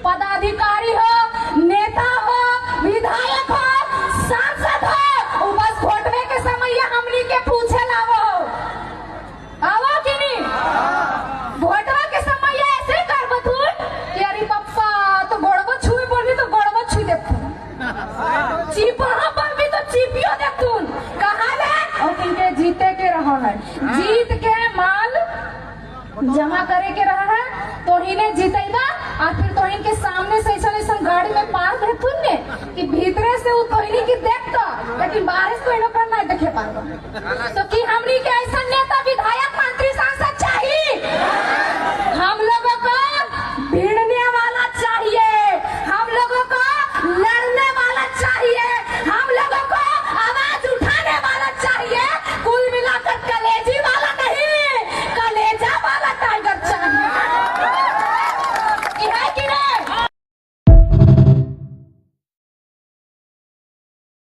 पदाधिकारी हो, नेता हो, विधायक हो, सांसद हो, वो बस वोटवे के समय हमनी के पूछे लावो आवो कि नहीं? वोटवा के समय ऐसे कर बतून कि अरे पप्पा तो गोड़वा छुए बोली तो गोड़वा छू दे चिपहा पर भी तो चिपियो दे तून कहा ले और इनके जीते के रहो है, जीत के माल जमा करे के रहा है तो इन्हें जीतेगा और फिर तो इनके सामने से ऐसा गाड़ी में पार दे तुमने कि भीतरे से वो तोहनी की देखता लेकिन बाहर से इन्हों पर नहीं देखे पाएगा। तो कि हमनी के ऐसा नेता विधायक मंत्री सांसद चाहिए, हम लोगों को भिड़ने वाला चाहिए, हम लोगों को लड़ने वाला चाहिए, हम लोगों को आवाज उठाने वाला चाहिए, कुल मिलाकर कलेजी वाला नहीं कलेजा वाला टाइगर चाहिए। कि है कि नहीं?